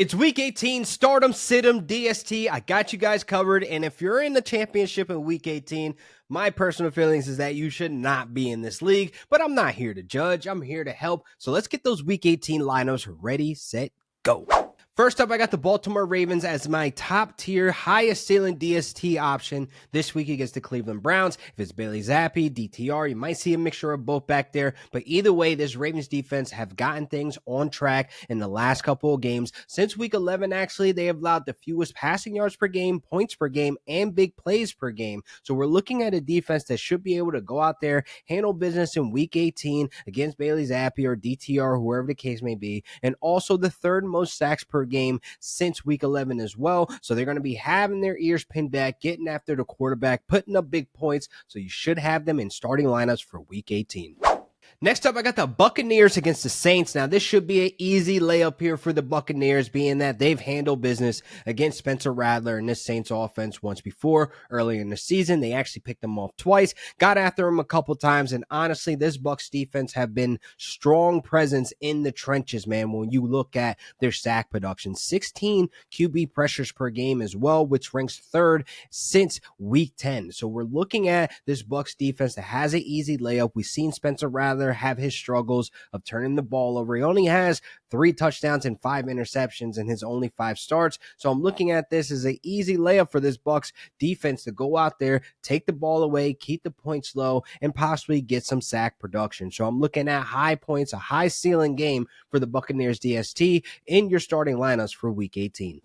It's week 18, stardom, Sid'em, DST. I got you guys covered. And if you're in the championship in week 18, my personal feelings is that you should not be in this league. But I'm not here to judge. I'm here to help. So let's get those week 18 lineups ready, set, go. First up, I got the Baltimore Ravens as my top tier, highest ceiling DST option this week against the Cleveland Browns. If it's Bailey Zappi, DTR, you might see a mixture of both back there. But either way, this Ravens defense have gotten things on track in the last couple of games. Since week 11, actually, they have allowed the fewest passing yards per game, points per game, and big plays per game. So we're looking at a defense that should be able to go out there, handle business in week 18 against Bailey Zappi or DTR, whoever the case may be. And also the third most sacks per game since week 11 as well. So they're going to be having their ears pinned back, getting after the quarterback, putting up big points. So you should have them in starting lineups for week 18. Next up, I got the Buccaneers against the Saints. Now, this should be an easy layup here for the Buccaneers, being that they've handled business against Spencer Rattler and this Saints offense once before. Early in the season, they actually picked them off twice, got after him a couple times, and honestly, this Bucs defense have been strong presence in the trenches, man, when you look at their sack production. 16 QB pressures per game as well, which ranks third since week 10. So we're looking at this Bucs defense that has an easy layup. We've seen Spencer Rattler have his struggles of turning the ball over. He only has 3 touchdowns and 5 interceptions in his only 5 starts. So I'm looking at this as an easy layup for this Bucs defense to go out there, take the ball away, keep the points low, and possibly get some sack production. So I'm looking at high points, a high ceiling game for the Buccaneers DST in your starting lineups for week 18.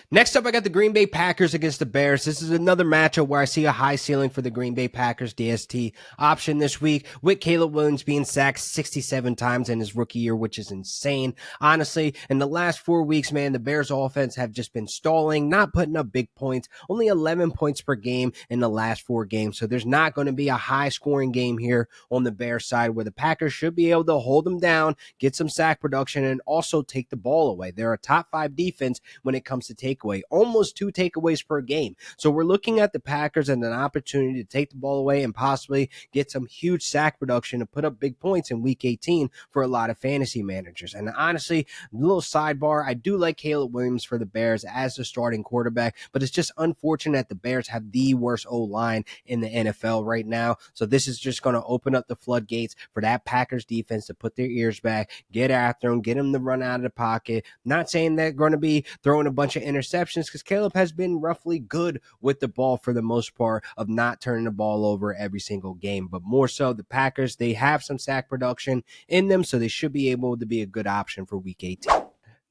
Next up, I got the Green Bay Packers against the Bears. This is another matchup where I see a high ceiling for the Green Bay Packers DST option this week, with Caleb Williams being sacked 67 times in his rookie year, which is insane. Honestly, in the last 4 weeks, man, the Bears offense have just been stalling, not putting up big points, only 11 points per game in the last 4 games. So there's not going to be a high scoring game here on the Bears side, where the Packers should be able to hold them down, get some sack production, and also take the ball away. They're a top 5 defense when it comes to takeaway, almost 2 takeaways per game. So we're looking at the Packers and an opportunity to take the ball away and possibly get some huge sack production to put up big points in week 18 for a lot of fantasy managers. And honestly, a little sidebar, I do like Caleb Williams for the Bears as the starting quarterback, but it's just unfortunate that the Bears have the worst O-line in the NFL right now. So this is just going to open up the floodgates for that Packers defense to put their ears back, get after them, get them to run out of the pocket. Not saying they're going to be throwing a bunch of interceptions, because Caleb has been roughly good with the ball for the most part of not turning the ball over every single game. But more so, the Packers, they have some sack production in them, so they should be able to be a good option for week 18.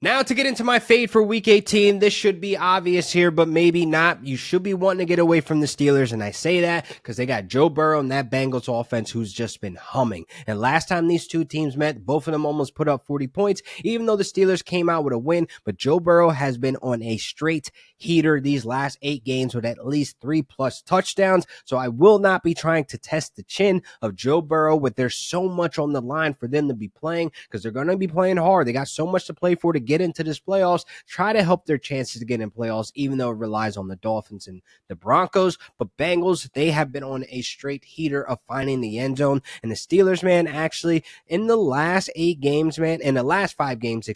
Now to get into my fade for week 18, this should be obvious here, but maybe not. You should be wanting to get away from the Steelers, and I say that because they got Joe Burrow and that Bengals offense who's just been humming. And last time these two teams met, both of them almost put up 40 points, even though the Steelers came out with a win. But Joe Burrow has been on a straight heater these last 8 games with at least 3+ touchdowns. So I will not be trying to test the chin of Joe Burrow, with there's so much on the line for them to be playing, because they're going to be playing hard. They got so much to play for to get into this playoffs, try to help their chances to get in playoffs, even though it relies on the Dolphins and the Broncos. But Bengals, they have been on a straight heater of finding the end zone. And the Steelers, man, actually in the last 8 games, man, in the last 5 games,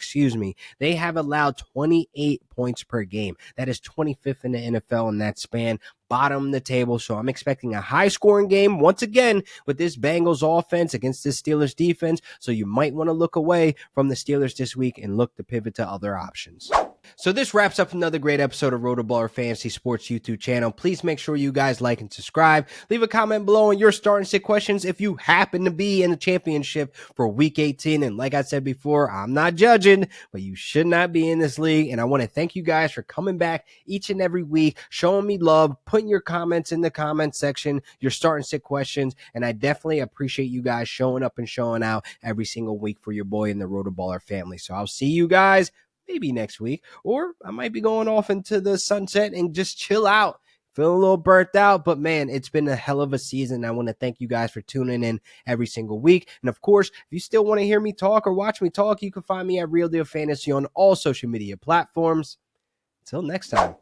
they have allowed 28 points per game. That is 25th in the NFL in that span. Bottom of the table. So I'm expecting a high scoring game once again with this Bengals offense against this Steelers defense. So you might want to look away from the Steelers this week and look to pivot to other options. So this wraps up another great episode of RotoBaller Fantasy Sports YouTube channel. Please make sure you guys like and subscribe. Leave a comment below on your start and sit questions if you happen to be in the championship for week 18. And like I said before, I'm not judging, but you should not be in this league. And I want to thank you guys for coming back each and every week, showing me love, putting your comments in the comment section, your start and sit questions. And I definitely appreciate you guys showing up and showing out every single week for your boy in the RotoBaller family. So I'll see you guys maybe next week, or I might be going off into the sunset and just chill out. Feeling a little burnt out, but man, it's been a hell of a season. I want to thank you guys for tuning in every single week. And of course, if you still want to hear me talk or watch me talk, you can find me at Real Deal Fantasy on all social media platforms. Until next time.